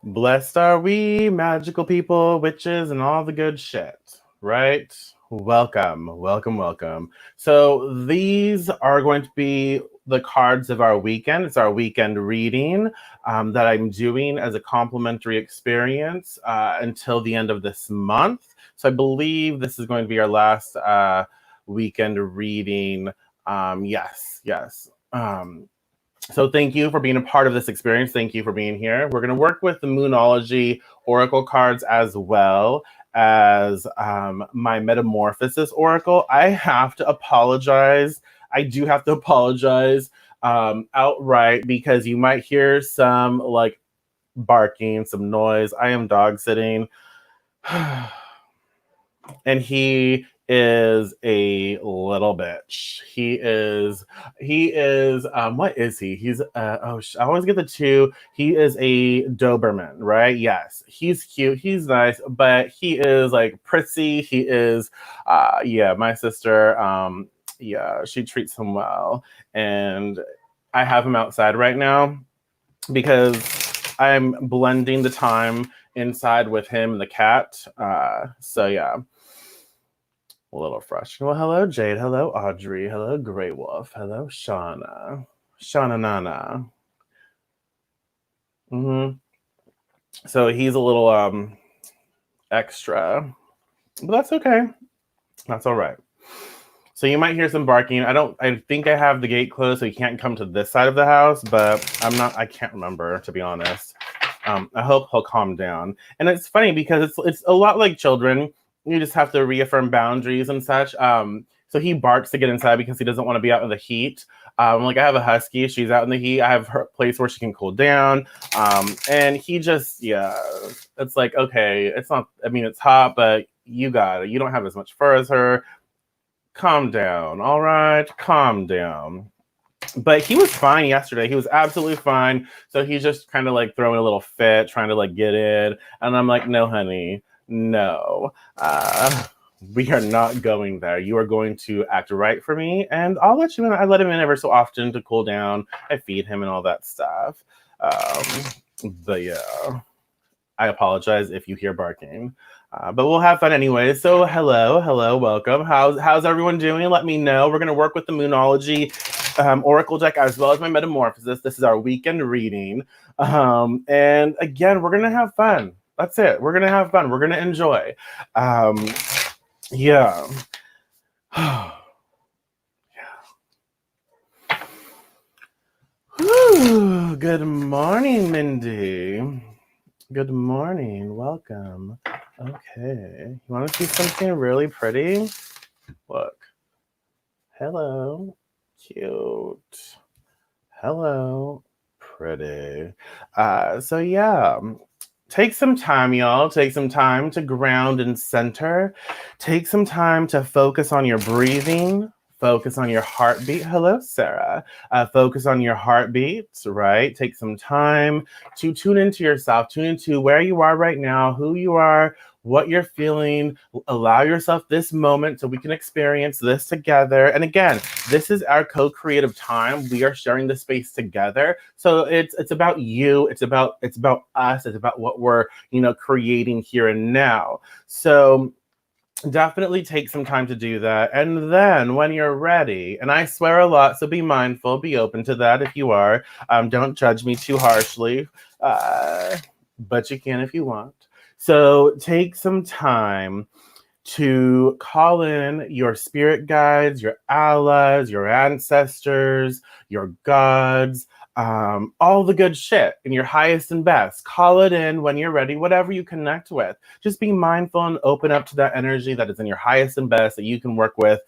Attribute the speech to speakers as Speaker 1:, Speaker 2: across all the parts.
Speaker 1: Blessed are we, magical people, witches, and all the good shit, right? Welcome, welcome, welcome. So these are going to be the cards of our weekend. It's our weekend reading that I'm doing as a complimentary experience until the end of this month. So I believe this is going to be our last weekend reading. Yes. So thank you for being a part of this experience. Thank you for being here. We're going to work with the Moonology Oracle Cards as well as my Metamorphosis Oracle. I have to apologize. I do have to apologize outright because you might hear some like barking, some noise. I am dog sitting. And he is a little bitch. He is what is he? He's I always get the two. He is a Doberman, right? Yes. He's cute, he's nice, but he is like prissy. He is my sister she treats him well, and I have him outside right now because I'm blending the time inside with him and the cat. So yeah. A little frustrated. Well, hello, Jade. Hello, Audrey. Hello, Grey Wolf. Hello, Shauna. Shauna Nana. So he's a little extra, but that's okay. That's all right. So you might hear some barking. I think I have the gate closed, so he can't come to this side of the house, but I can't remember, to be honest. I hope he'll calm down. And it's funny because it's a lot like children. You just have to reaffirm boundaries and such. So he barks to get inside because he doesn't want to be out in the heat. Like I have a husky, she's out in the heat. I have her place where she can cool down. And he just, it's like, okay, it's hot, but you got it. You don't have as much fur as her. Calm down, all right? Calm down. But he was fine yesterday. He was absolutely fine. So he's just kind of like throwing a little fit, trying to like get in. And I'm like, no, honey. No, we are not going there. You are going to act right for me, and I'll let you in. I let him in ever so often to cool down. I feed him and all that stuff. But yeah, I apologize if you hear barking. But we'll have fun anyway. So hello, welcome. How's everyone doing? Let me know. We're gonna work with the Moonology Oracle Deck as well as my Metamorphosis. This is our weekend reading, and again, we're gonna have fun. That's it. We're going to have fun. We're going to enjoy. Yeah. Whew. Good morning, Mindy. Good morning. Welcome. Okay. You want to see something really pretty? Look. Hello. Cute. Hello. Pretty. So yeah. Take some time, y'all. Take some time to ground and center. Take some time to focus on your breathing. Focus on your heartbeat. Hello, Sarah. Focus on your heartbeats, right? Take some time to tune into yourself. Tune into where you are right now, who you are, what you're feeling. Allow yourself this moment so we can experience this together. And again, this is our co-creative time. We are sharing this space together. So it's about you. It's about us. It's about what we're, creating here and now. So definitely take some time to do that. And then when you're ready, and I swear a lot, so be mindful, be open to that if you are. Don't judge me too harshly, but you can if you want. So take some time to call in your spirit guides, your allies, your ancestors, your gods, all the good shit in your highest and best. Call it in when you're ready, whatever you connect with. Just be mindful and open up to that energy that is in your highest and best that you can work with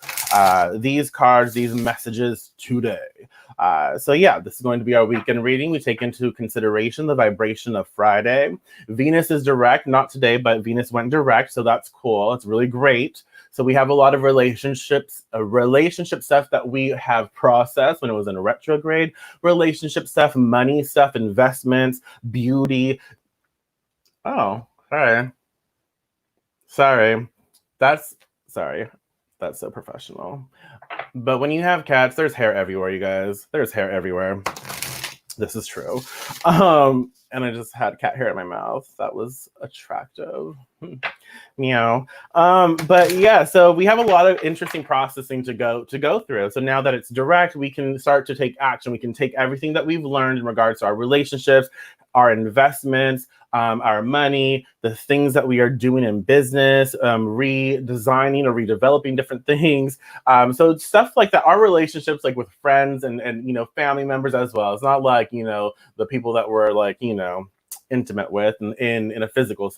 Speaker 1: these cards, these messages today. So yeah, this is going to be our weekend reading. We take into consideration the vibration of Friday. Venus is direct, not today, but Venus went direct, so that's cool. It's really great. So we have a lot of relationship stuff that we have processed when it was in a retrograde. Relationship stuff, money stuff, investments, beauty. Oh, sorry. That's so professional. But when you have cats, there's hair everywhere, you guys. There's hair everywhere. This is true. and I just had cat hair in my mouth. That was attractive. Meow. But yeah, so we have a lot of interesting processing to go through. So now that it's direct, we can start to take action. We can take everything that we've learned in regards to our relationships, our investments, our money, the things that we are doing in business, redesigning or redeveloping different things. So stuff like that, our relationships like with friends and family members as well. It's not like, the people that we're like, intimate with in a physical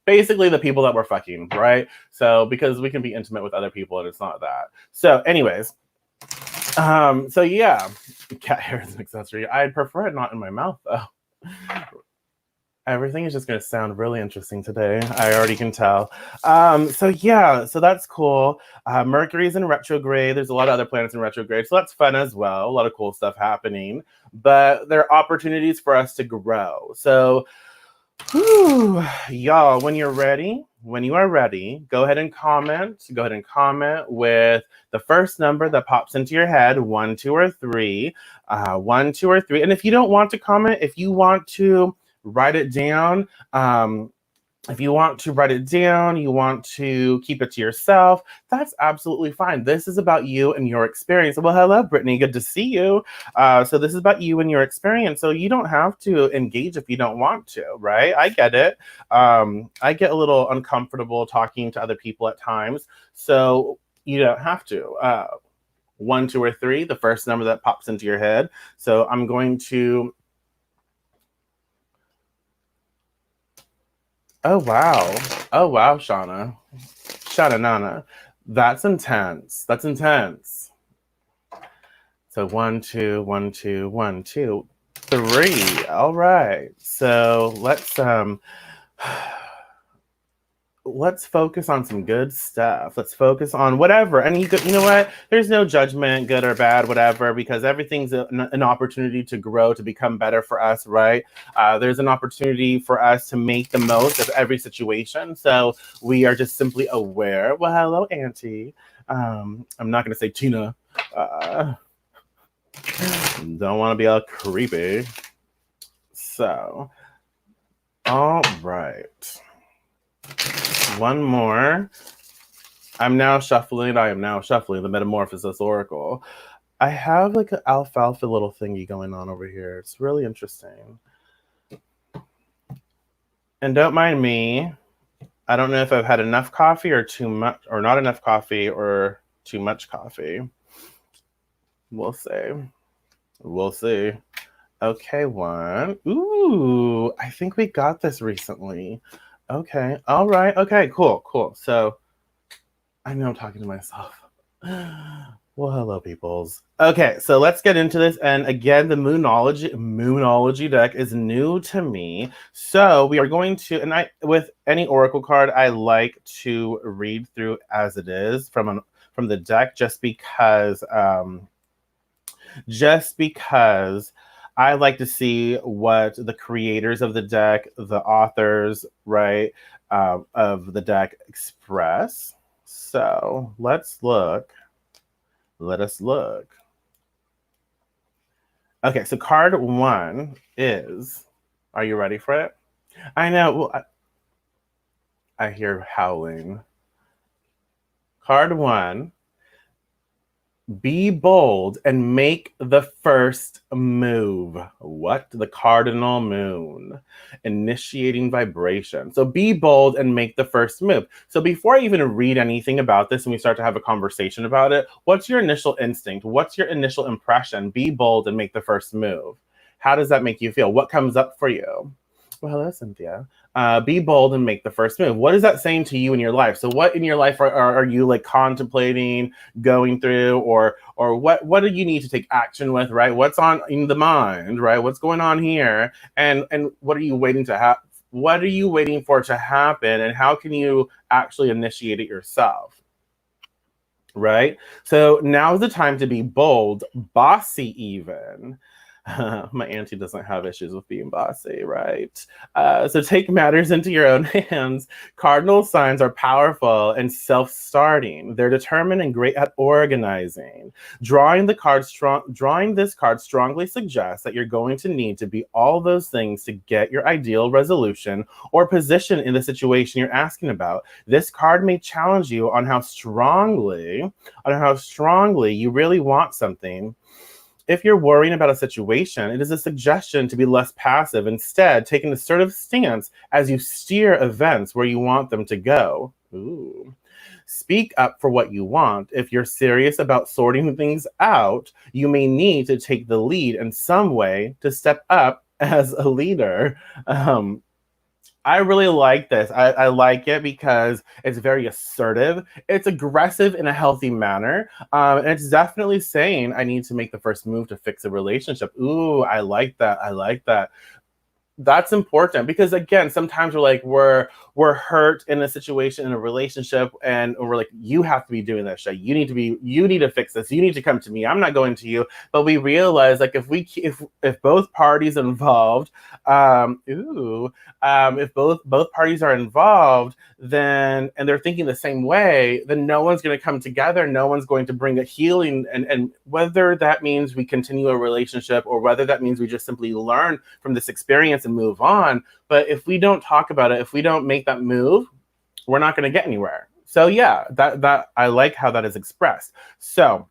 Speaker 1: basically the people that we're fucking, right? So because we can be intimate with other people and it's not that. So anyways, so yeah, cat hair is an accessory. I'd prefer it not in my mouth though. Everything is just going to sound really interesting today. I already can tell. So yeah, so that's cool. Mercury's in retrograde. There's a lot of other planets in retrograde, so that's fun as well. A lot of cool stuff happening, but there are opportunities for us to grow. So, y'all, when you are ready, go ahead and comment. Go ahead and comment with the first number that pops into your head, 1, 2, or 3. 1, 2, or 3. And if you don't want to comment, if you want to write it down. You want to keep it to yourself, that's absolutely fine. This is about you and your experience. Well, hello, Brittany. Good to see you. So this is about you and your experience. So you don't have to engage if you don't want to, right? I get it. I get a little uncomfortable talking to other people at times. So you don't have to. 1, 2, or 3, the first number that pops into your head. So I'm going to... Oh, wow, Shauna Nana. That's intense. So 1, 2, 1, 2, 1, 2, 3. All right. So let's focus on some good stuff. Let's focus on whatever. And you know what? There's no judgment, good or bad, whatever, because everything's an opportunity to grow, to become better for us, right? There's an opportunity for us to make the most of every situation. So we are just simply aware. Well, hello, Auntie. I'm not going to say Tina. Don't want to be all creepy. So, all right. One more. I am now shuffling the Metamorphosis Oracle. I have like an alfalfa little thingy going on over here. It's really interesting. And don't mind me. I don't know if I've had enough coffee or too much, or not enough coffee or too much coffee. We'll see. Okay, one. Ooh, I think we got this recently. Okay, all right. Okay, cool. So I know I'm talking to myself. Well, hello, peoples. Okay, so let's get into this. And again, the Moonology deck is new to me. So we are going to, and with any Oracle card, I like to read through as it is from the deck, just because I like to see what the creators of the deck, the authors, right, of the deck express. So let's look. Let us look. Okay, so card 1 is, are you ready for it? I know, well, I hear howling. Card 1, be bold and make the first move. What? The cardinal moon. Initiating vibration. So be bold and make the first move. So before I even read anything about this and we start to have a conversation about it, what's your initial instinct? What's your initial impression? Be bold and make the first move. How does that make you feel? What comes up for you? Well, hello, Cynthia. Be bold and make the first move. What is that saying to you in your life? So what in your life are you like contemplating, going through, or what do you need to take action with, right? What's on in the mind, right? What's going on here? And what are you waiting to have? What are you waiting for to happen? And how can you actually initiate it yourself? Right? So now is the time to be bold, bossy even. My auntie doesn't have issues with being bossy, right? So take matters into your own hands. Cardinal signs are powerful and self-starting. They're determined and great at organizing. Drawing this card strongly suggests that you're going to need to be all those things to get your ideal resolution or position in the situation you're asking about. This card may challenge you on how strongly you really want something. If you're worrying about a situation, it is a suggestion to be less passive, instead take an assertive stance as you steer events where you want them to go. Ooh. Speak up for what you want. If you're serious about sorting things out, you may need to take the lead in some way to step up as a leader. I really like this. I like it because it's very assertive. It's aggressive in a healthy manner. And it's definitely saying, I need to make the first move to fix a relationship. Ooh, I like that. I like that. That's important because again, sometimes we're hurt in a situation in a relationship, and we're like, you have to be doing this shit. You need to fix this. You need to come to me. I'm not going to you. But we realize, like, if both parties involved, if both parties are involved, then and they're thinking the same way, then no one's going to come together. No one's going to bring a healing, and whether that means we continue a relationship or whether that means we just simply learn from this experience and move on. But if we don't talk about it, if we don't make that move, we're not going to get anywhere. So yeah, that I like how that is expressed. So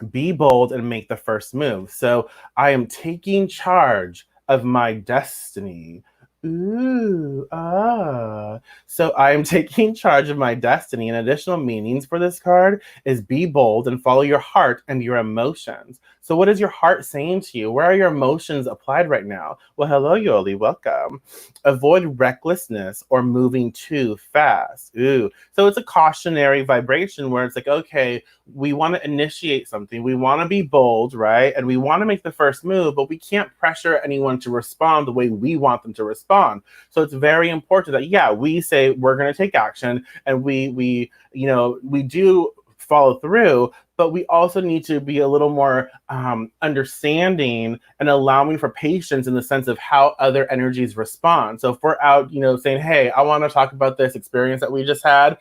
Speaker 1: be bold and make the first move. So I am taking charge of my destiny. Ooh, ah. So I am taking charge of my destiny. And additional meanings for this card is be bold and follow your heart and your emotions. So what is your heart saying to you? Where are your emotions applied right now? Well, hello, Yoli, welcome. Avoid recklessness or moving too fast. Ooh. So it's a cautionary vibration where it's like, okay, we want to initiate something. We want to be bold, right? And we want to make the first move, but we can't pressure anyone to respond the way we want them to respond. So it's very important that, yeah, we say we're going to take action, and we do follow through, but we also need to be a little more understanding and allowing for patience in the sense of how other energies respond. So if we're out, saying, hey, I want to talk about this experience that we just had,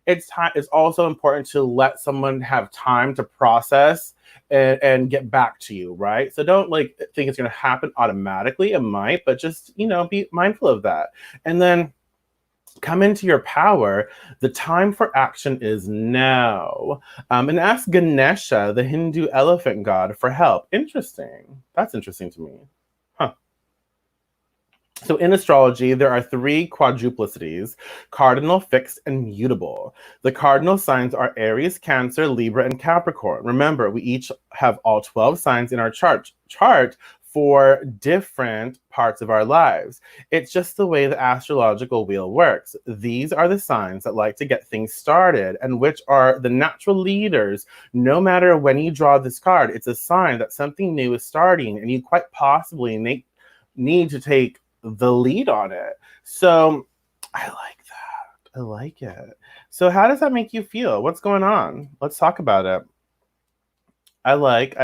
Speaker 1: it's also important to let someone have time to process and get back to you, right? So don't think it's going to happen automatically. It might, but just, be mindful of that. And then come into your power. The time for action is now. And ask Ganesha, the Hindu elephant god, for help. Interesting. That's interesting to me. Huh. So in astrology, there are 3 quadruplicities: cardinal, fixed, and mutable. The cardinal signs are Aries, Cancer, Libra, and Capricorn. Remember, we each have all 12 signs in our chart for different parts of our lives. It's just the way the astrological wheel works. These are the signs that like to get things started and which are the natural leaders. No matter when you draw this card, it's a sign that something new is starting and you quite possibly need to take the lead on it. So I like that. I like it. So how does that make you feel? What's going on? Let's talk about it. I like.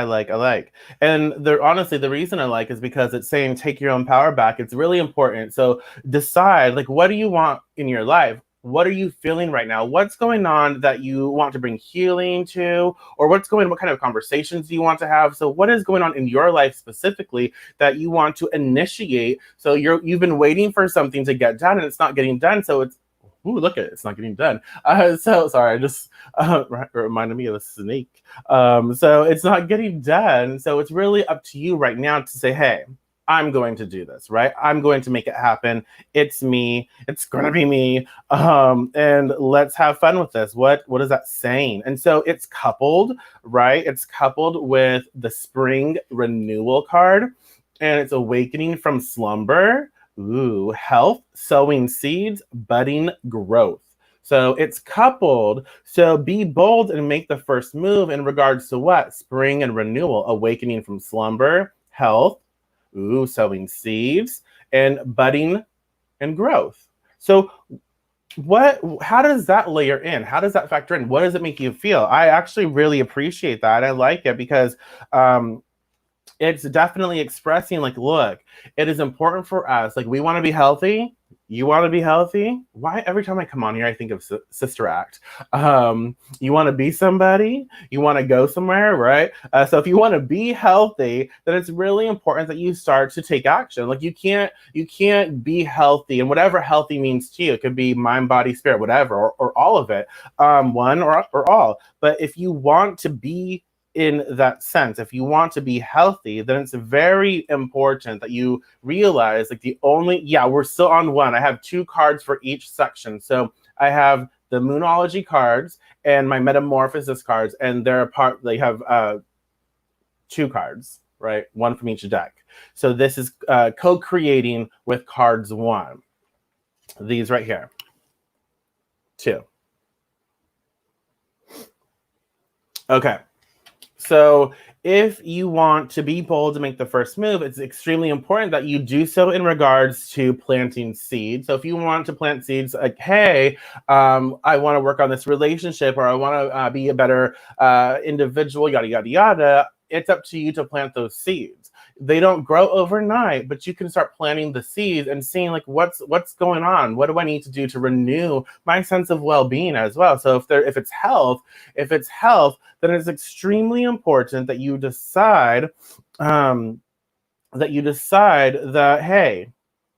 Speaker 1: And honestly, the reason I like is because it's saying take your own power back. It's really important. So decide, what do you want in your life? What are you feeling right now? What's going on that you want to bring healing to? Or what kind of conversations do you want to have? So what is going on in your life specifically that you want to initiate? So you've been waiting for something to get done and it's not getting done. So look at it. It's not getting done. So sorry, I just reminded me of a snake. So it's not getting done. So it's really up to you right now to say, hey, I'm going to do this, right? I'm going to make it happen. It's me. It's going to be me. And let's have fun with this. What is that saying? And so it's coupled, right? It's coupled with the spring renewal card, and it's awakening from slumber. Ooh, health, sowing seeds, budding growth. So it's coupled. So be bold and make the first move in regards to what? Spring and renewal, awakening from slumber, health, sowing seeds, and budding and growth. So how does that layer in? How does that factor in? What does it make you feel? I actually really appreciate that. I like it because it's definitely expressing like, look, it is important for us. Like, we want to be healthy. You want to be healthy. Why every time I come on here I think of Sister Act. You want to be somebody, you want to go somewhere, right? So if you want to be healthy, then it's really important that you start to take action. Like, you can't be healthy, and whatever healthy means to you, it could be mind, body, spirit, whatever, or all of it, one or all. But if you want to be in that sense, if you want to be healthy, then it's very important that you realize, like, we're still on one. I have 2 cards for each section. So I have the Moonology cards and my Metamorphosis cards, and they have 2 cards, right? One from each deck. So this is co-creating with cards 1. These right here. 2. Okay. So if you want to be bold to make the first move, it's extremely important that you do so in regards to planting seeds. So if you want to plant seeds like, hey, I want to work on this relationship, or I want to be a better individual, yada, yada, yada, it's up to you to plant those seeds. They don't grow overnight, but you can start planting the seeds and seeing, like, what's going on. What do I need to do to renew my sense of well-being as well? So if it's health, then it's extremely important that you decide that, hey,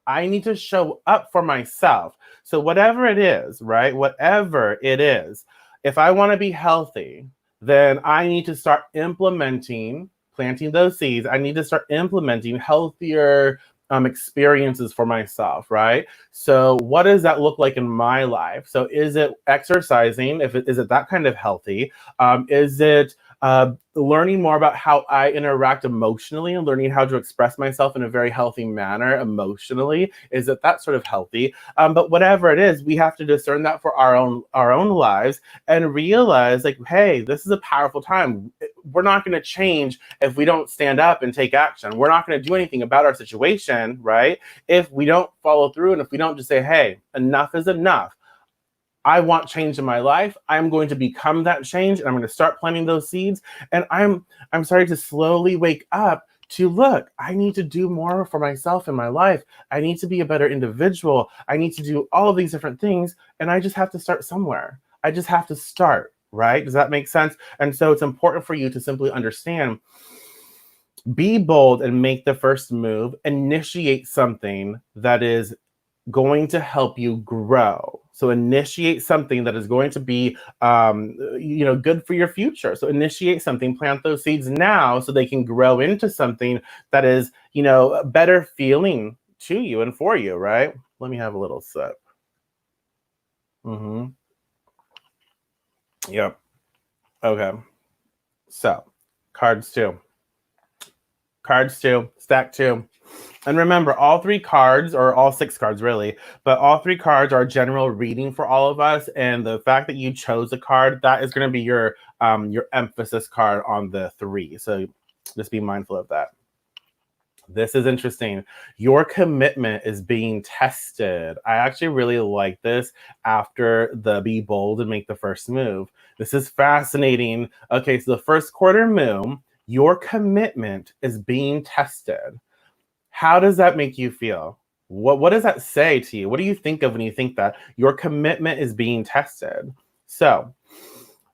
Speaker 1: I need to show up for myself. So whatever it is, right? Whatever it is, if I want to be healthy, then I need to start planting those seeds. I need to start implementing healthier experiences for myself, right? So what does that look like in my life? So is it exercising? Is it that kind of healthy? Is it learning more about how I interact emotionally and learning how to express myself in a very healthy manner emotionally? Is it that sort of healthy? But whatever it is, we have to discern that for our own lives and realize, like, hey, this is a powerful time. We're not going to change if we don't stand up and take action. We're not going to do anything about our situation, right? If we don't follow through, and if we don't just say, hey, enough is enough. I want change in my life. I'm going to become that change, and I'm going to start planting those seeds. And I'm starting to slowly wake up to, look, I need to do more for myself in my life. I need to be a better individual. I need to do all of these different things, and I just have to start somewhere. I just have to start, right? Does that make sense? And so it's important for you to simply understand, be bold and make the first move, initiate something that is going to help you grow. So initiate something that is going to be, good for your future. So initiate something, plant those seeds now so they can grow into something that is, better feeling to you and for you, right? Let me have a little sip. Yep. Okay. So cards 2. Stack 2. And remember, all 3 cards, or all 6 cards really, but all 3 cards are general reading for all of us. And the fact that you chose a card, that is going to be your emphasis card on the 3. So just be mindful of that. This is interesting. Your commitment is being tested. I actually really like this after the be bold and make the first move. This is fascinating. Okay, so the first quarter moon, your commitment is being tested. How does that make you feel? What does that say to you? What do you think of when you think that your commitment is being tested? So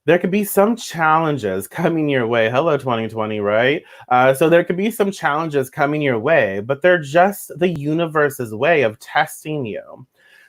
Speaker 1: there could be some challenges coming your way. Hello, 2020, right? So there could be some challenges coming your way, but they're just the universe's way of testing you.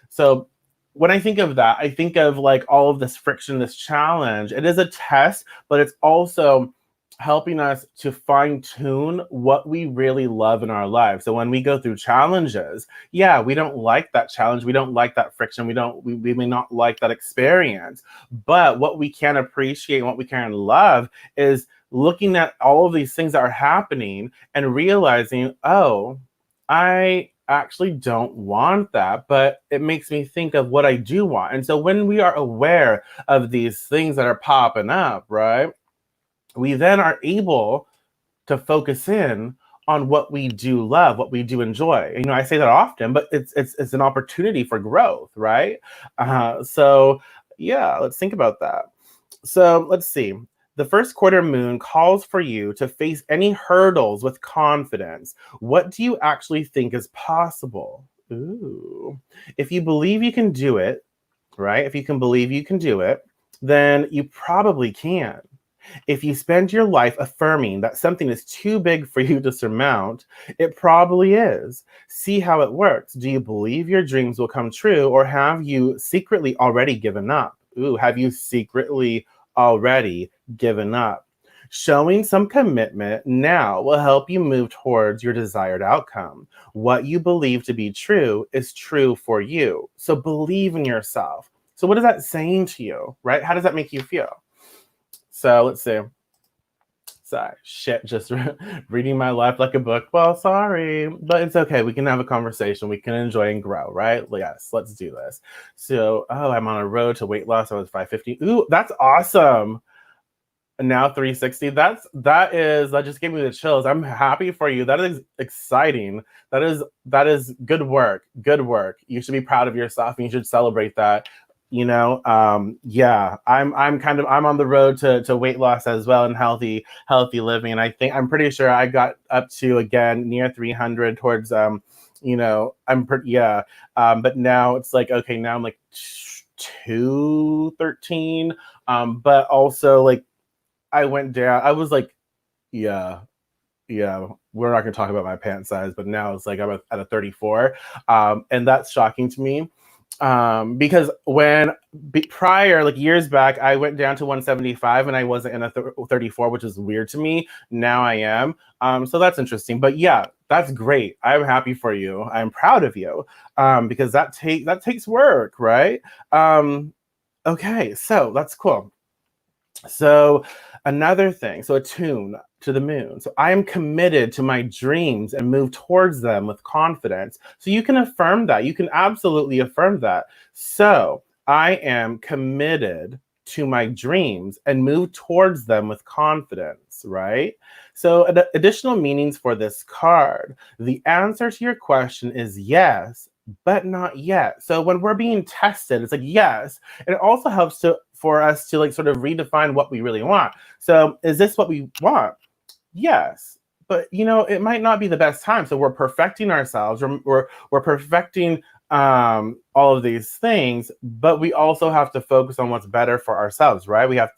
Speaker 1: So when I think of that, I think of, like, all of this friction, this challenge. It is a test, but it's also helping us to fine tune what we really love in our lives. So when we go through challenges, yeah, we don't like that challenge. We don't like that friction. We may not like that experience. But what we can appreciate and what we can love is looking at all of these things that are happening and realizing, oh, I actually don't want that, but it makes me think of what I do want. And so when we are aware of these things that are popping up, right, we then are able to focus in on what we do love, what we do enjoy. I say that often, but it's an opportunity for growth, right? So yeah, let's think about that. So let's see. The first quarter moon calls for you to face any hurdles with confidence. What do you actually think is possible? Ooh. If you believe you can do it, right? If you can believe you can do it, then you probably can. If you spend your life affirming that something is too big for you to surmount, it probably is. See how it works. Do you believe your dreams will come true, or have you secretly already given up? Ooh, have you secretly already given up? Showing some commitment now will help you move towards your desired outcome. What you believe to be true is true for you. So believe in yourself. So what is that saying to you, right? How does that make you feel? So let's see. Sorry, shit, just reading my life like a book. Well, sorry, but it's okay. We can have a conversation. We can enjoy and grow, right? Yes, let's do this. So, I'm on a road to weight loss. I was 550. Ooh, that's awesome. And now 360. That just gave me the chills. I'm happy for you. That is exciting. That is good work. Good work. You should be proud of yourself and you should celebrate that. Yeah, I'm on the road to weight loss as well, and healthy living. And I'm pretty sure I got up to, again, near 300 towards yeah. But now it's like, okay, now I'm like 213. But also, like, I went down. I was like, yeah, we're not going to talk about my pant size, but now it's like I'm at a 34. And that's shocking to me. Because prior, like years back, I went down to 175 and I wasn't in a 34, which is weird to me. Now I am. So that's interesting. But yeah, that's great. I'm happy for you. I'm proud of you. Because that takes work, right? Okay, so that's cool. So another thing, so attune to the moon. So I am committed to my dreams and move towards them with confidence. So you can affirm that. You can absolutely affirm that. So I am committed to my dreams and move towards them with confidence, right? So additional meanings for this card. The answer to your question is yes, but not yet. So when we're being tested, it's like yes. And it also helps for us to, like, sort of redefine what we really want. So is this what we want? Yes. But it might not be the best time. So we're perfecting ourselves. We're perfecting all of these things, but we also have to focus on what's better for ourselves, right? We have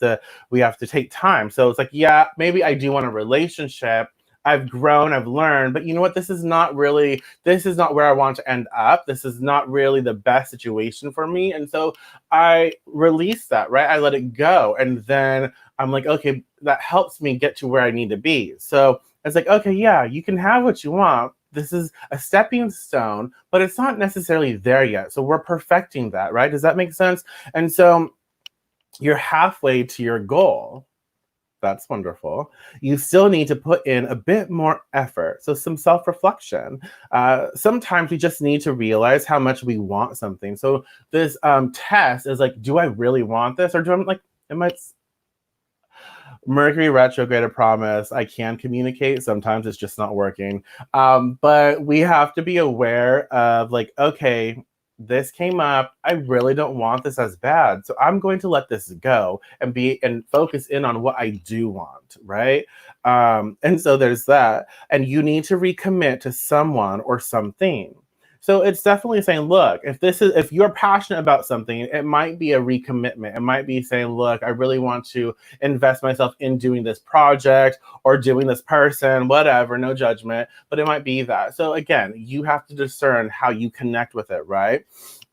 Speaker 1: to take time. So it's like, yeah, maybe I do want a relationship. I've grown, I've learned, but you know what? This is not where I want to end up. This is not really the best situation for me. And so I release that, right? I let it go. And then I'm like, okay, that helps me get to where I need to be. So it's like, okay, yeah, you can have what you want. This is a stepping stone, but it's not necessarily there yet. So we're perfecting that, right? Does that make sense? And so you're halfway to your goal. That's wonderful. You still need to put in a bit more effort. So some self-reflection. Sometimes we just need to realize how much we want something. So this test is like, do I really want this? Or am I Mercury retrograde, I promise I can communicate. Sometimes it's just not working. But we have to be aware of, like, okay, this came up. I really don't want this as bad. So I'm going to let this go and focus in on what I do want, right? And so there's that. And you need to recommit to someone or something. So it's definitely saying, look, if you're passionate about something, it might be a recommitment. It might be saying, look, I really want to invest myself in doing this project or doing this person, whatever, no judgment, but it might be that. So again, you have to discern how you connect with it, right?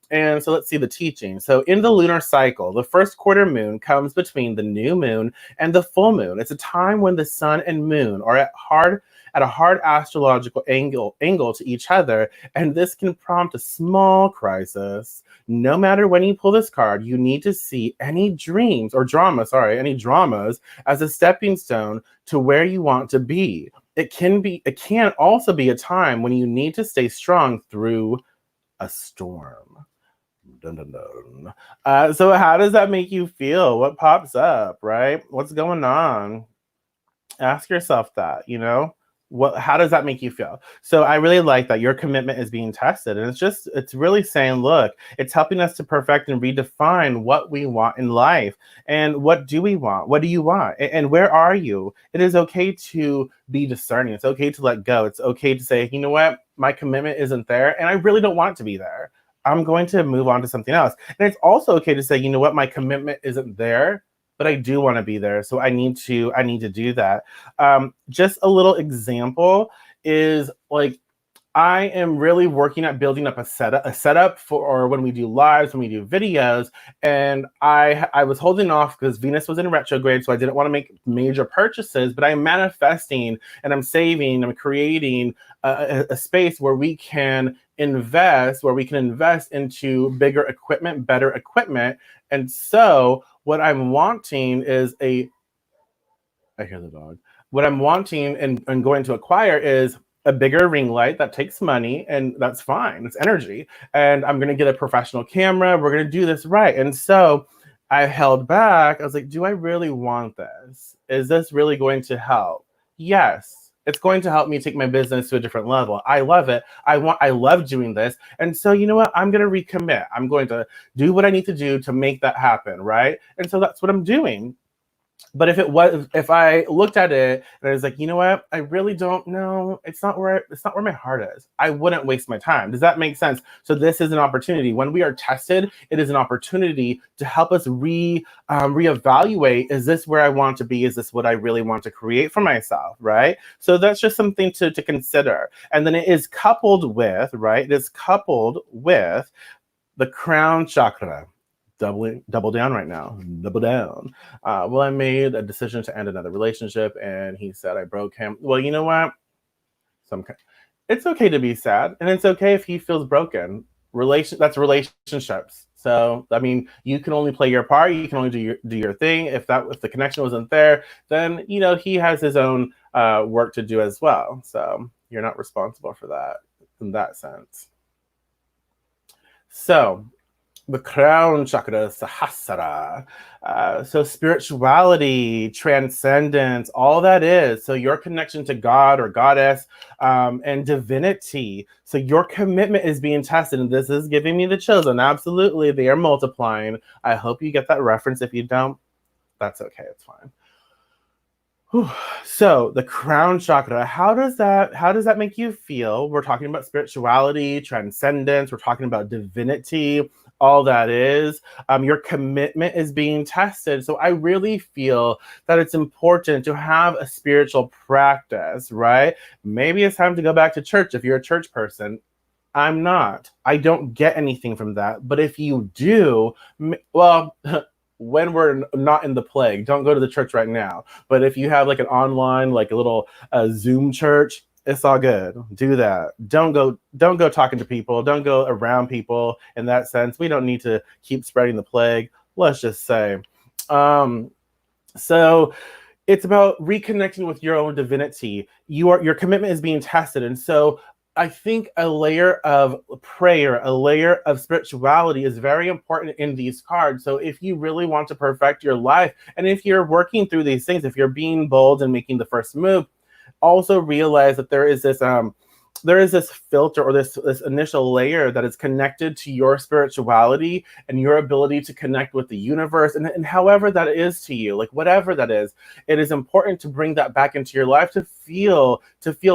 Speaker 1: And so let's see the teaching. So in the lunar cycle, the first quarter moon comes between the new moon and the full moon. It's a time when the sun and moon are at a hard astrological angle to each other, and this can prompt a small crisis. No matter when you pull this card, you need to see any dramas as a stepping stone to where you want to be. It can also be a time when you need to stay strong through a storm. Dun, dun, dun. So how does that make you feel? What pops up, right? What's going on? Ask yourself that, How does that make you feel? So I really like that your commitment is being tested, and it's really saying, look, it's helping us to perfect and redefine what we want in life. And what do we want? What do you want? And where are you? It is okay to be discerning. It's okay to let go. It's okay to say, you know what, my commitment isn't there and I really don't want it to be there. I'm going to move on to something else. And it's also okay to say, you know what, my commitment isn't there, but I do want to be there. So I need to do that. Just a little example is like, I am really working at building up a setup for when we do lives, when we do videos, and I was holding off because Venus was in retrograde, so I didn't want to make major purchases. But I'm manifesting and I'm saving, I'm creating a space where we can invest into bigger equipment, better equipment. And so what I'm wanting is I hear the dog. What I'm wanting and going to acquire is a bigger ring light that takes money, and that's fine. It's energy. And I'm going to get a professional camera. We're going to do this right. And so I held back. I was like, do I really want this? Is this really going to help? Yes. It's going to help me take my business to a different level. I love it. I love doing this. And so you know what? I'm going to recommit. I'm going to do what I need to do to make that happen, right? And so that's what I'm doing. But if I looked at it and I was like, you know what, I really don't know, it's not where my heart is, I wouldn't waste my time. Does that make sense? So this is an opportunity. When we are tested, it is an opportunity to help us reevaluate, is this where I want to be? Is this what I really want to create for myself, right? So that's just something to consider. And then it is coupled with, right, it is coupled with the crown chakra. Double down right now. Double down. Well, I made a decision to end another relationship, and he said I broke him. Well, you know what? Some It's okay to be sad, and it's okay if he feels broken. That's relationships. So I mean, you can only play your part. You can only do your thing. If the connection wasn't there, then he has his own work to do as well. So you're not responsible for that in that sense. So the crown chakra, Sahasrara. So spirituality, transcendence, all that is. So your connection to God or goddess, and divinity. So your commitment is being tested, and this is giving me the chills. And absolutely, they are multiplying. I hope you get that reference. If you don't, that's okay. It's fine. Whew. So the crown chakra, how does that make you feel? We're talking about spirituality, transcendence, we're talking about divinity, all that is. Your commitment is being tested. So I really feel that it's important to have a spiritual practice, right? Maybe it's time to go back to church if you're a church person. I'm not. I don't get anything from that. But if you do, well, when we're not in the plague, don't go to the church right now. But if you have like an online, like a little Zoom church, it's all good. Do that. Don't go talking to people. Don't go around people in that sense. We don't need to keep spreading the plague. Let's just say. Um, so it's about reconnecting with your own divinity. Your commitment is being tested, and so I think a layer of prayer, a layer of spirituality is very important in these cards. So if you really want to perfect your life, and if you're working through these things, if you're being bold and making the first move, also realize that there is this filter, or this initial layer that is connected to your spirituality and your ability to connect with the universe, and however that is to you, like whatever that is, it is important to bring that back into your life, to feel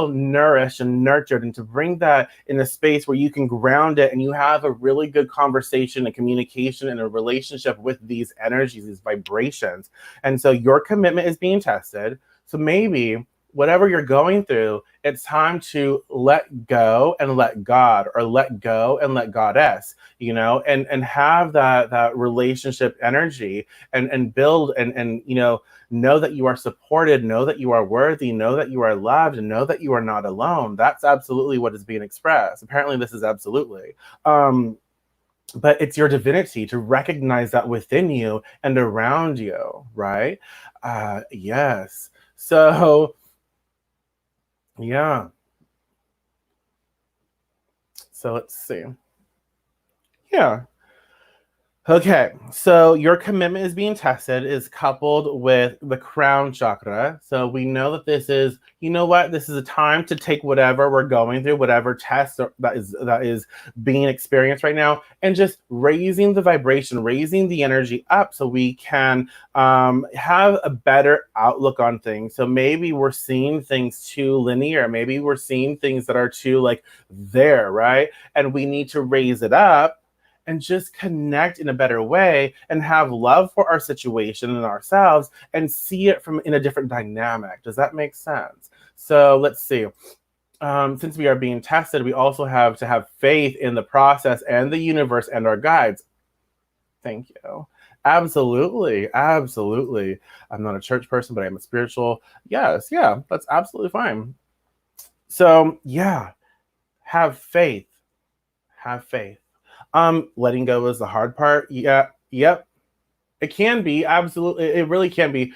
Speaker 1: nourished and nurtured, and to bring that in a space where you can ground it and you have a really good conversation and communication and a relationship with these energies, these vibrations. And so your commitment is being tested. So maybe whatever you're going through, it's time to let go and let God, or let go and let goddess, and have that relationship energy, and build, and know that you are supported, know that you are worthy, know that you are loved, and know that you are not alone. That's absolutely what is being expressed. Apparently, this is absolutely. But it's your divinity to recognize that within you and around you, right? Yes. So, yeah. So let's see. Yeah. Okay, so your commitment is being tested is coupled with the crown chakra. So we know that this is, you know what, this is a time to take whatever we're going through, whatever test that is being experienced right now, and just raising the vibration, raising the energy up, so we can have a better outlook on things. So maybe we're seeing things too linear. Maybe we're seeing things that are too like there, right? And we need to raise it up and just connect in a better way and have love for our situation and ourselves and see it from in a different dynamic. Does that make sense? So let's see. Since we are being tested, we also have to have faith in the process and the universe and our guides. Thank you. Absolutely. Absolutely. I'm not a church person, but I'm a spiritual. Yes. Yeah. That's absolutely fine. So, yeah, have faith. Have faith. Letting go is the hard part. Yeah, yep. It can be, absolutely. It really can be.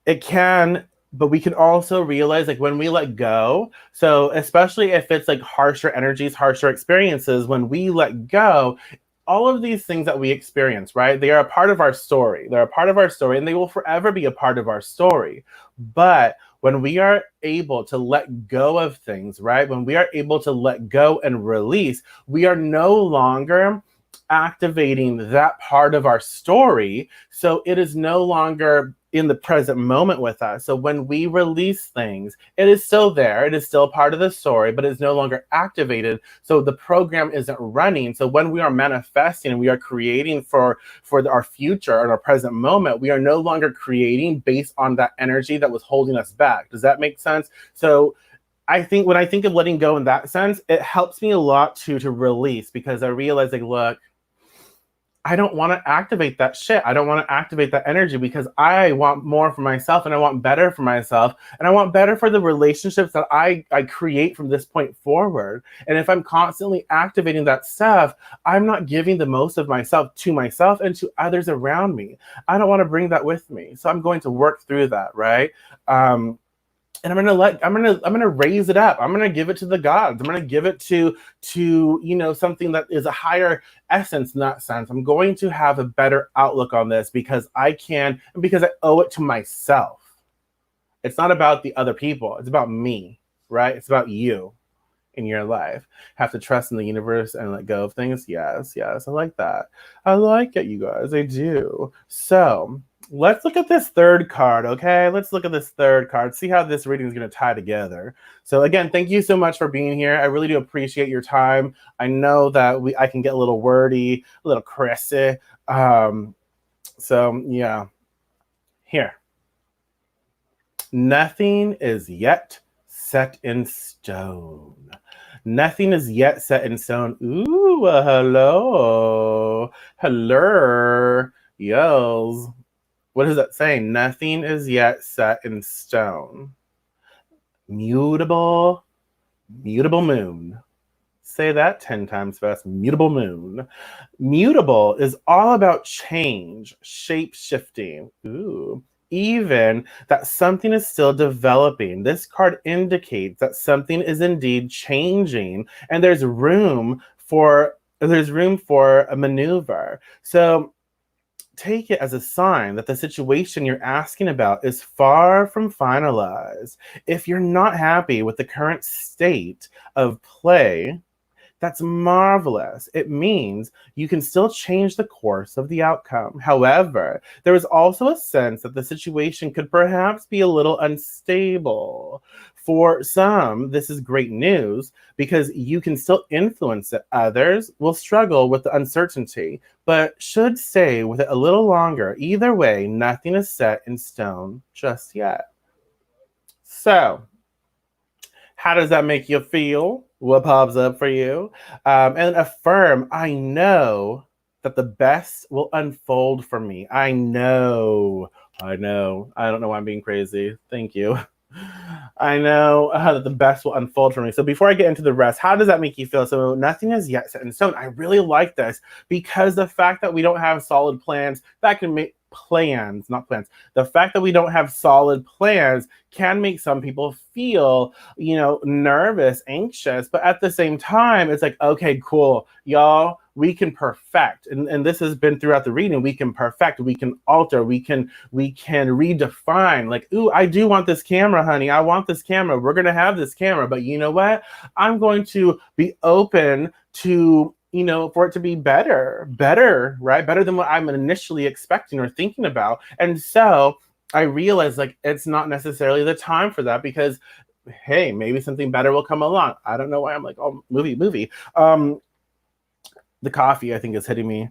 Speaker 1: It can, but we can also realize like when we let go. So especially if it's like harsher energies, harsher experiences, when we let go, all of these things that we experience, right? They are a part of our story. They're a part of our story and they will forever be a part of our story. But when we are able to let go of things, right? When we are able to let go and release, we are no longer activating that part of our story. So it is no longer in the present moment with us. So when we release things, it is still there. It is still part of the story, but it's no longer activated. So the program isn't running. So when we are manifesting and we are creating for our future and our present moment, we are no longer creating based on that energy that was holding us back. Does that make sense? So I think when I think of letting go in that sense, it helps me a lot to release, because I realize like, look, I don't want to activate that shit. I don't want to activate that energy, because I want more for myself and I want better for myself and I want better for the relationships that I create from this point forward. And if I'm constantly activating that stuff, I'm not giving the most of myself to myself and to others around me. I don't want to bring that with me. So I'm going to work through that, right? And I'm gonna raise it up. I'm gonna give it to the gods. I'm gonna give it to something that is a higher essence in that sense. I'm going to have a better outlook on this because I can, and because I owe it to myself. It's not about the other people. It's about me, right? It's about you in your life. Have to trust in the universe and let go of things. Yes, yes, I like that. I like it, you guys. I do. So let's look at this third card, okay? Let's look at this third card, see how this reading is going to tie together. So again, thank you so much for being here. I really do appreciate your time. I know that I can get a little wordy, a little crazy. So yeah, here. Nothing is yet set in stone. Nothing is yet set in stone. Ooh, hello. Hello. Yes. What is that saying? Nothing is yet set in stone. Mutable moon. Say that 10 times fast. Mutable moon. Mutable is all about change, shape shifting. Ooh. Even that something is still developing. This card indicates that something is indeed changing and there's room for a maneuver. So take it as a sign that the situation you're asking about is far from finalized. If you're not happy with the current state of play, that's marvelous. It means you can still change the course of the outcome. However, there is also a sense that the situation could perhaps be a little unstable. For some, this is great news because you can still influence it. Others will struggle with the uncertainty, but should stay with it a little longer. Either way, nothing is set in stone just yet. So, how does that make you feel? What pops up for you? And affirm, I know that the best will unfold for me. I know. I don't know why I'm being crazy. Thank you. I know that the best will unfold for me. So before I get into the rest, how does that make you feel? So nothing is yet set in stone. I really like this because the fact that we don't have solid plans, that can make plans, not plans. The fact that we don't have solid plans can make some people feel, nervous, anxious. But at the same time, it's like, okay, cool, y'all, we can perfect, and this has been throughout the reading, we can perfect, we can alter, we can redefine, like, ooh, I do want this camera, honey. I want this camera. We're gonna have this camera, but you know what? I'm going to be open to, you know, for it to be better, right? Better than what I'm initially expecting or thinking about. And so I realized, like, it's not necessarily the time for that, because hey, maybe something better will come along. I don't know why I'm like, oh, movie. The coffee, I think, is hitting me.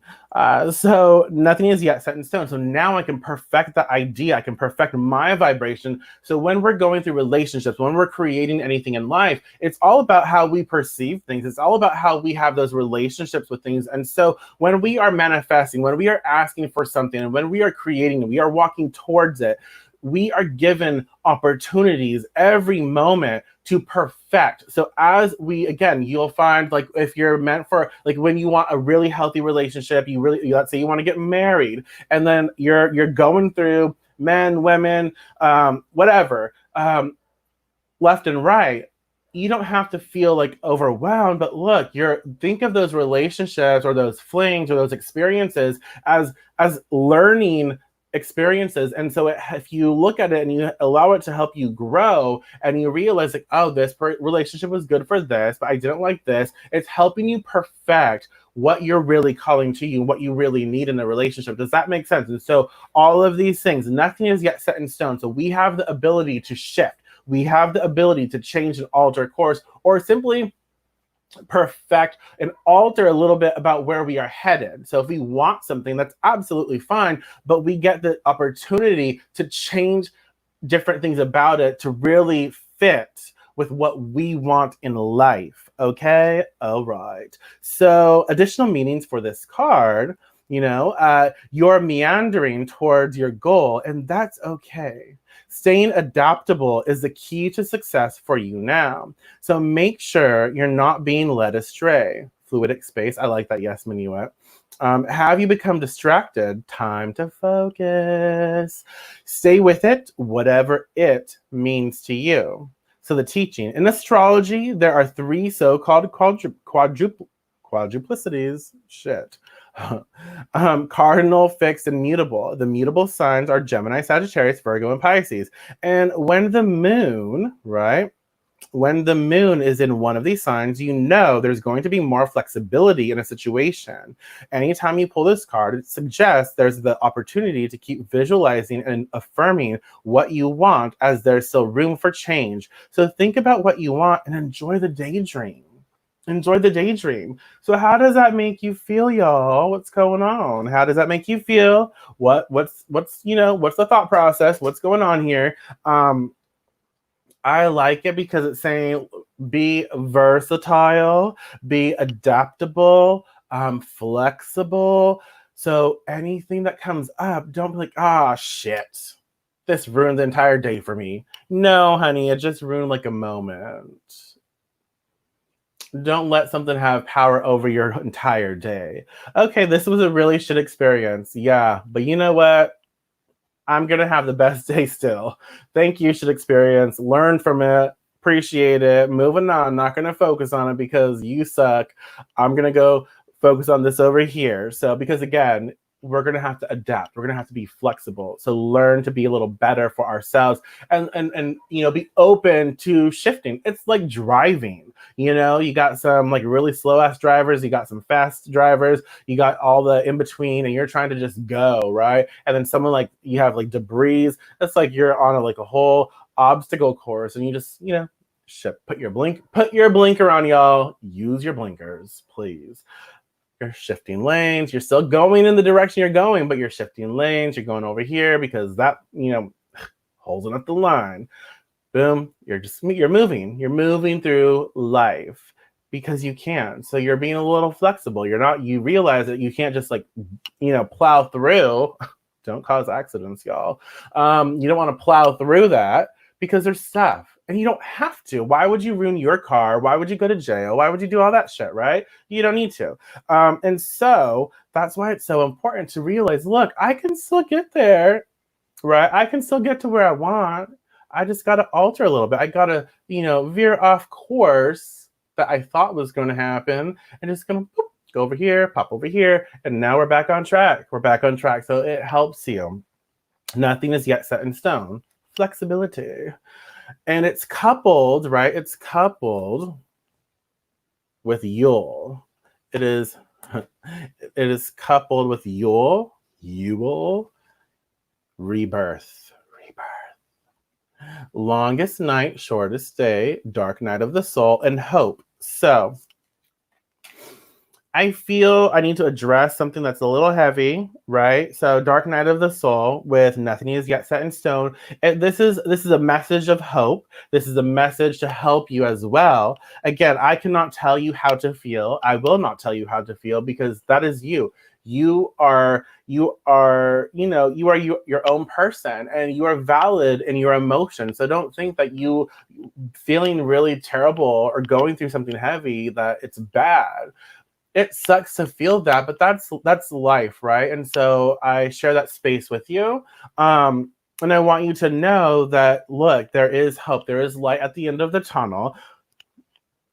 Speaker 1: So nothing is yet set in stone. So now I can perfect the idea. I can perfect my vibration. So when we're going through relationships, when we're creating anything in life, it's all about how we perceive things. It's all about how we have those relationships with things. And so when we are manifesting, when we are asking for something, and when we are creating, we are walking towards it, we are given opportunities every moment to perfect. So as we, again, you'll find, like, if you're meant for, like, when you want a really healthy relationship, let's say you want to get married, and then you're going through men, women, whatever, left and right. You don't have to feel like overwhelmed, but look, think of those relationships or those flings or those experiences as learning experiences. And so if you look at it and you allow it to help you grow, and you realize, like, oh, this relationship was good for this, but I didn't like this, it's helping you perfect what you're really calling to you, what you really need in a relationship. Does that make sense? And so all of these things, nothing is yet set in stone. So we have the ability to shift. We have the ability to change and alter course, or simply perfect and alter a little bit about where we are headed. So if we want something, that's absolutely fine, but we get the opportunity to change different things about it to really fit with what we want in life. Okay? All right. So additional meanings for this card, you're meandering towards your goal, and that's okay. Staying adaptable is the key to success for you now. So make sure you're not being led astray. Fluidic space. I like that. Yes, Minuet. Have you become distracted? Time to focus. Stay with it, whatever it means to you. So the teaching. In astrology, there are 3 so-called quadruplicities. Shit. Cardinal, fixed, and mutable. The mutable signs are Gemini, Sagittarius, Virgo, and Pisces. And when the moon, right? When the moon is in one of these signs, you know there's going to be more flexibility in a situation. Anytime you pull this card, it suggests there's the opportunity to keep visualizing and affirming what you want, as there's still room for change. So think about what you want and enjoy the daydream. Enjoy the daydream. So how does that make you feel, y'all? What's going on? How does that make you feel? What's the thought process? What's going on here? I like it because it's saying be versatile, be adaptable, flexible. So anything that comes up, don't be like, shit, this ruined the entire day for me. No, honey, it just ruined like a moment. Don't let something have power over your entire day. Okay, this was a really shit experience. Yeah, but you know what? I'm going to have the best day still. Thank you, shit experience. Learn from it. Appreciate it. Moving on. Not going to focus on it because you suck. I'm going to go focus on this over here. So, because again, we're going to have to adapt. We're going to have to be flexible. So learn to be a little better for ourselves and be open to shifting. It's like driving. You got some like really slow ass drivers. You got some fast drivers. You got all the in between, and you're trying to just go, right? And then someone like you have like debris. It's like you're on a whole obstacle course, and you just, put your blinker on, y'all. Use your blinkers, please. You're shifting lanes. You're still going in the direction you're going, but you're shifting lanes. You're going over here because that, holding up the line. Boom. You're moving. You're moving through life because you can. So you're being a little flexible. You realize that you can't just plow through. Don't cause accidents, y'all. You don't want to plow through that because there's stuff. And you don't have to. Why would you ruin your car? Why would you go to jail? Why would you do all that shit, right? You don't need to. And so that's why it's so important to realize, look, I can still get there, right? I can still get to where I want. I just got to alter a little bit. I got to, veer off course that I thought was going to happen and just going to go over here, pop over here, and now we're back on track. We're back on track. So it helps you. Nothing is yet set in stone. Flexibility. And it's coupled, right? It's coupled with Yule. It is coupled with Yule, rebirth. Longest night, shortest day, dark night of the soul, and hope. So I feel I need to address something that's a little heavy, right? So dark night of the soul with nothing is yet set in stone. And this is a message of hope. This is a message to help you as well. Again, I cannot tell you how to feel. I will not tell you how to feel because that is you. You are your own person and you are valid in your emotions. So don't think that you feeling really terrible or going through something heavy that it's bad. It sucks to feel that, but that's life, right? And so I share that space with you. And I want you to know that, look, there is hope. There is light at the end of the tunnel,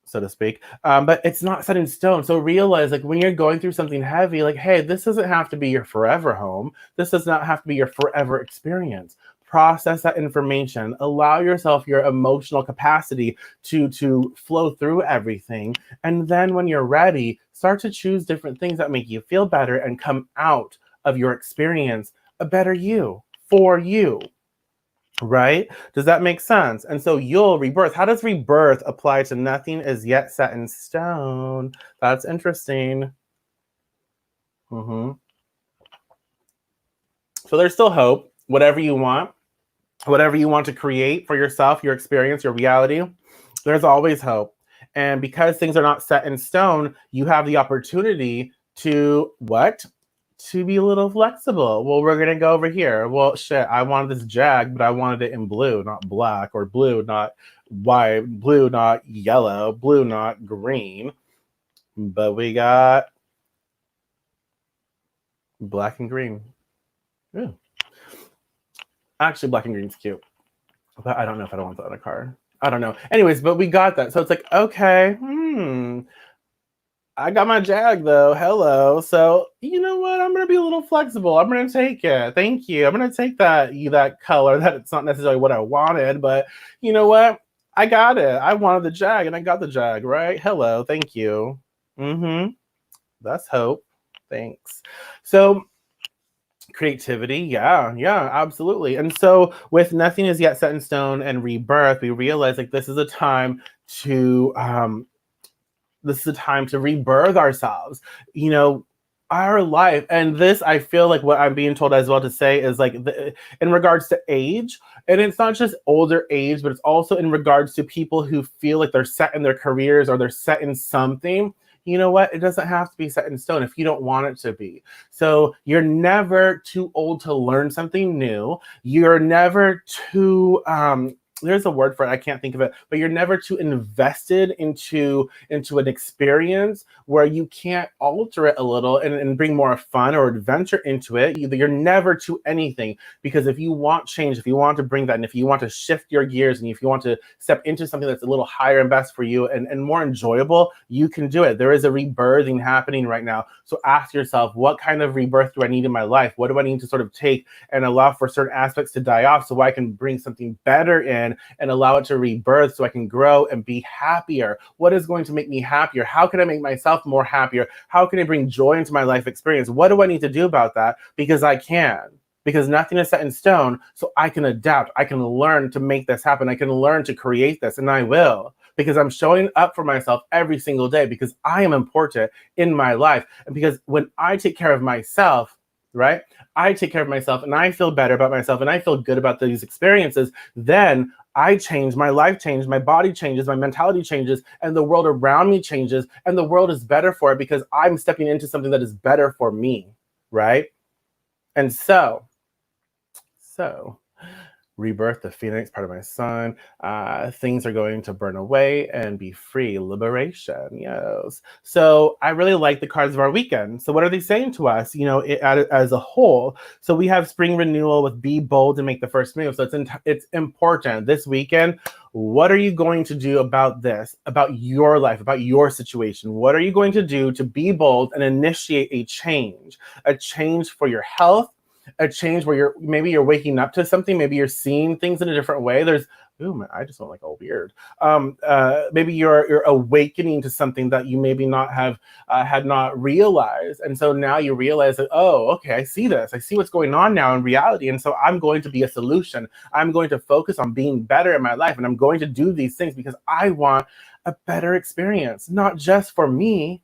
Speaker 1: so to speak. But it's not set in stone. So realize, like, when you're going through something heavy, like, hey, this doesn't have to be your forever home. This does not have to be your forever experience. Process that information. Allow yourself your emotional capacity to flow through everything. And then when you're ready, start to choose different things that make you feel better and come out of your experience a better you, for you. Right? Does that make sense? And so you'll rebirth. How does rebirth apply to nothing is yet set in stone? That's interesting. So there's still hope. Whatever you want to create for yourself, your experience, your reality, there's always hope. And because things are not set in stone, you have the opportunity to what? To be a little flexible. Well, we're going to go over here. Well, shit, I wanted this jag, but I wanted it in blue, not black, or blue, not white, blue, not yellow, blue, not green. But we got black and green. Yeah. Actually, black and green's cute. But I don't know if I don't want that on a card. I don't know. Anyways, but we got that. So it's like, okay, I got my jag though. Hello. So you know what? I'm gonna be a little flexible. I'm gonna take it. Thank you. I'm gonna take that color. That it's not necessarily what I wanted, but you know what? I got it. I wanted the jag and I got the jag, right? Hello. Thank you. That's hope. Thanks. So creativity, yeah, absolutely. And so with nothing is yet set in stone and rebirth, we realize like this is a time to rebirth ourselves, you know, our life. And this, I feel like what I'm being told as well to say is like in regards to age, and it's not just older age, but it's also in regards to people who feel like they're set in their careers or they're set in something. You know what? It doesn't have to be set in stone if you don't want it to be. So you're never too old to learn something new. You're never too, there's a word for it, I can't think of it, but you're never too invested into an experience where you can't alter it a little and bring more fun or adventure into it. You're never too anything, because if you want change, if you want to bring that, and if you want to shift your gears, and if you want to step into something that's a little higher and best for you and more enjoyable, you can do it. There is a rebirthing happening right now. So ask yourself, what kind of rebirth do I need in my life? What do I need to sort of take and allow for certain aspects to die off so I can bring something better in and allow it to rebirth so I can grow and be happier? What is going to make me happier? How can I make myself more happier? How can I bring joy into my life experience? What do I need to do about that? Because I can. Because nothing is set in stone, so I can adapt. I can learn to make this happen. I can learn to create this, and I will. Because I'm showing up for myself every single day, because I am important in my life. And because when I take care of myself, right? I take care of myself and I feel better about myself and I feel good about these experiences, then I change, my life changes, my body changes, my mentality changes, and the world around me changes, and the world is better for it because I'm stepping into something that is better for me, right? And so rebirth, the phoenix, part of my sun, things are going to burn away and be free. Liberation, yes. So I really like the cards of our weekend. So what are they saying to us, you know, as a whole? So we have spring renewal with be bold and make the first move. So it's important this weekend. What are you going to do about this, about your life, about your situation? What are you going to do to be bold and initiate a change for your health, a change where maybe you're waking up to something, maybe you're seeing things in a different way. I just went like all weird. Maybe you're awakening to something that you maybe not have had not realized, and so now you realize that, oh, okay, I see this. I see what's going on now in reality, and so I'm going to be a solution. I'm going to focus on being better in my life, and I'm going to do these things because I want a better experience, not just for me.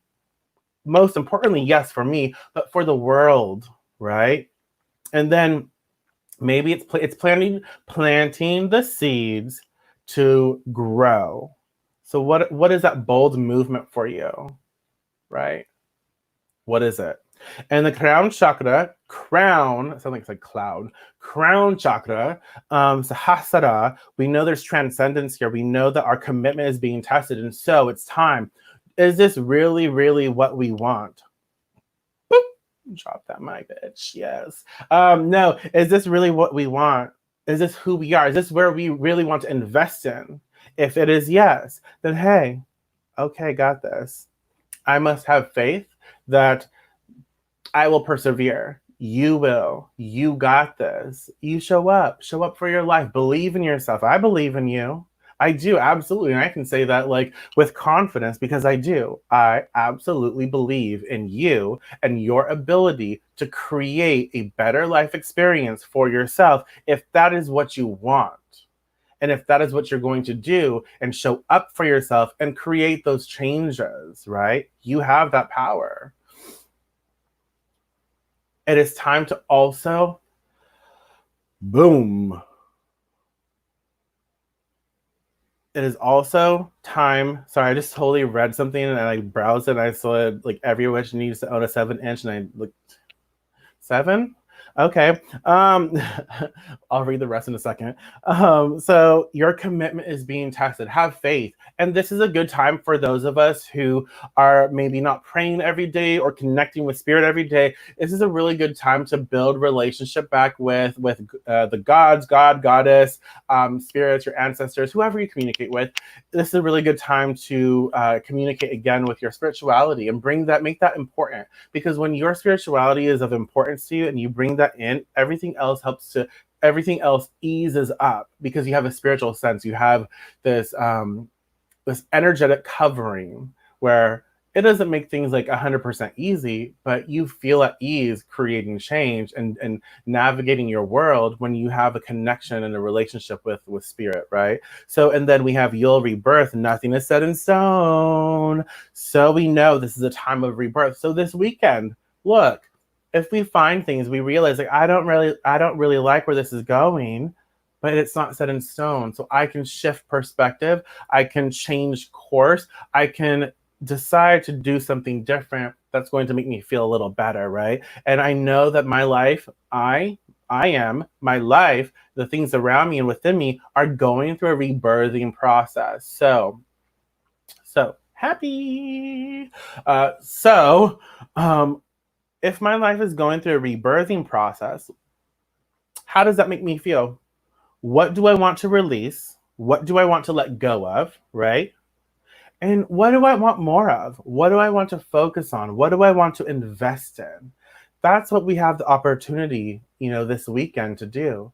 Speaker 1: Most importantly, yes, for me, but for the world, right? And then maybe it's planting the seeds to grow. So what is that bold movement for you, right? What is it? And the crown chakra, sounds like it's like cloud, crown chakra, Sahasrara, we know there's transcendence here. We know that our commitment is being tested. And so it's time. Is this really, really what we want? Drop that mic, bitch. Yes. No, is this really what we want? Is this who we are? Is this where we really want to invest in? If it is yes, then hey, okay, got this. I must have faith that I will persevere. You will. You got this. You show up for your life. Believe in yourself. I believe in you. I do, absolutely. And I can say that like with confidence because I do. I absolutely believe in you and your ability to create a better life experience for yourself if that is what you want. And if that is what you're going to do and show up for yourself and create those changes, right? You have that power. It is time to also, boom. It is also time. Sorry, I just totally read something and I browsed it and I saw it like every witch needs to own a 7-inch and I looked 7. Okay. I'll read the rest in a second. So your commitment is being tested. Have faith. And this is a good time for those of us who are maybe not praying every day or connecting with spirit every day. This is a really good time to build relationship back with the gods, God, goddess, spirits, your ancestors, whoever you communicate with. This is a really good time to communicate again with your spirituality and make that important. Because when your spirituality is of importance to you and you bring that in, everything else eases up because you have a spiritual sense. You have this this energetic covering where it doesn't make things like 100% easy, but you feel at ease creating change and navigating your world when you have a connection and a relationship with spirit, right? So, and then we have you'll rebirth. Nothing is set in stone. So we know this is a time of rebirth. So this weekend, look, if we find things, we realize like I don't really like where this is going, but it's not set in stone. So I can shift perspective. I can change course. I can decide to do something different that's going to make me feel a little better, right? And I know that my life, my life, the things around me and within me are going through a rebirthing process. So happy. If my life is going through a rebirthing process, how does that make me feel? What do I want to release? What do I want to let go of, right? And what do I want more of? What do I want to focus on? What do I want to invest in? That's what we have the opportunity, this weekend to do.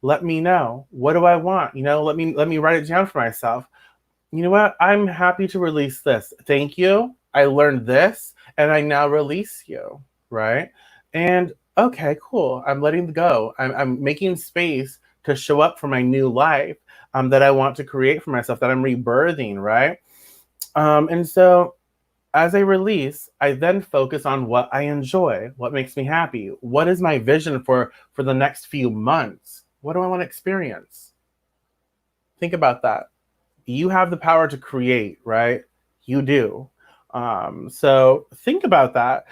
Speaker 1: Let me know. What do I want? Let me write it down for myself. You know what? I'm happy to release this. Thank you. I learned this and I now release you, right? And okay, cool. I'm letting go. I'm making space to show up for my new life that I want to create for myself, that I'm rebirthing, right? And so as I release, I then focus on what I enjoy, what makes me happy. What is my vision for the next few months? What do I want to experience? Think about that. You have the power to create, right? You do. So think about that.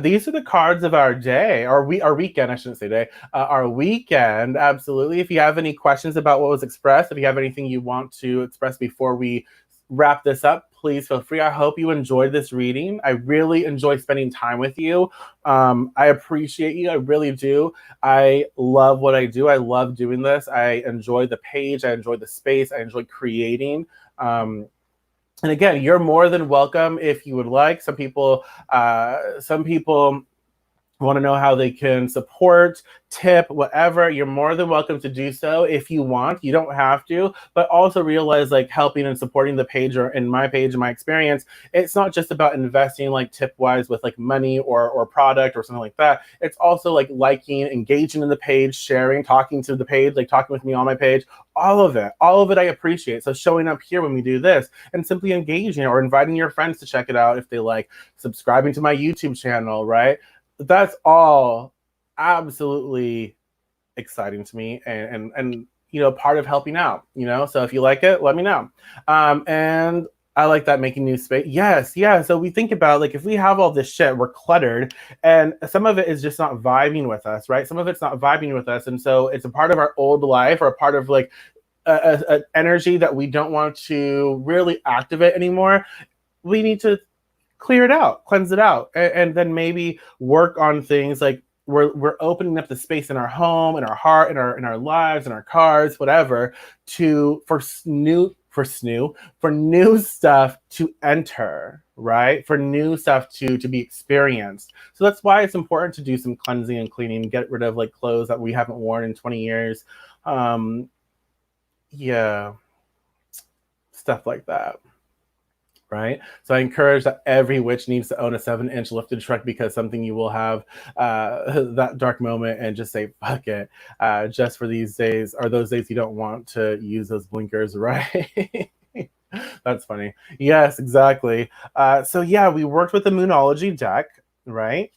Speaker 1: These are the cards of our day, or our weekend, I shouldn't say day, our weekend, absolutely. If you have any questions about what was expressed, if you have anything you want to express before we wrap this up, please feel free. I hope you enjoyed this reading. I really enjoy spending time with you. I appreciate you. I really do. I love what I do. I love doing this. I enjoy the page. I enjoy the space. I enjoy creating. And again, you're more than welcome if you would like. Some people want to know how they can support, tip, whatever, you're more than welcome to do so if you want. You don't have to, but also realize like helping and supporting the page, or in my page, in my experience, it's not just about investing like tip wise with like money or product or something like that. It's also like liking, engaging in the page, sharing, talking to the page, like talking with me on my page. All of it I appreciate. So showing up here when we do this and simply engaging or inviting your friends to check it out if they like, subscribing to my YouTube channel, right? That's all absolutely exciting to me, and you know, part of helping out, you know. So if you like it, let me know. And I like that, making new space. Yes, yeah. So we think about like if we have all this shit, we're cluttered, and some of it is just not vibing with us, right? Some of it's not vibing with us, and so it's a part of our old life, or a part of like an energy that we don't want to really activate anymore. We need to clear it out, cleanse it out, and then maybe work on things like we're opening up the space in our home, in our heart, in our lives, in our cars, whatever, for new stuff to enter, right? For new stuff to be experienced. So that's why it's important to do some cleansing and cleaning, get rid of like clothes that we haven't worn in 20 years. Yeah, stuff like that. Right? So I encourage that every witch needs to own a 7-inch lifted truck, because something you will have that dark moment and just say, fuck it, just for these days, or those days you don't want to use those blinkers, right? That's funny. Yes, exactly. So yeah, we worked with the Moonology deck, right?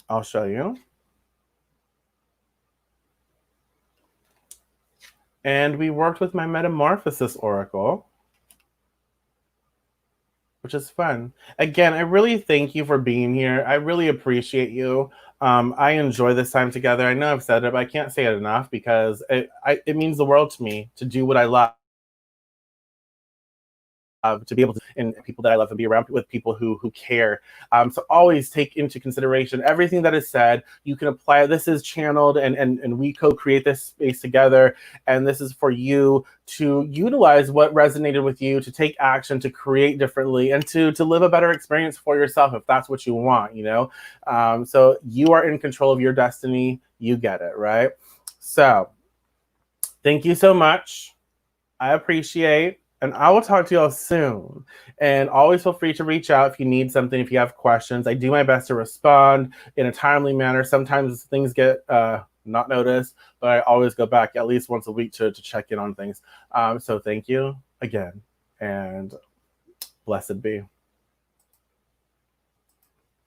Speaker 1: I'll show you. And we worked with my Metamorphosis Oracle, which is fun. Again, I really thank you for being here. I really appreciate you. I enjoy this time together. I know I've said it, but I can't say it enough, because it means the world to me to do what I love. To be able to, and people that I love, and be around with people who care. So always take into consideration everything that is said. You can apply it. This is channeled, and we co-create this space together. And this is for you to utilize what resonated with you, to take action, to create differently, and to live a better experience for yourself if that's what you want, you know? So you are in control of your destiny. You get it, right? So thank you so much. I appreciate, and I will talk to y'all soon. And always feel free to reach out if you need something, if you have questions. I do my best to respond in a timely manner. Sometimes things get not noticed, but I always go back at least once a week to check in on things. So thank you again, and blessed be.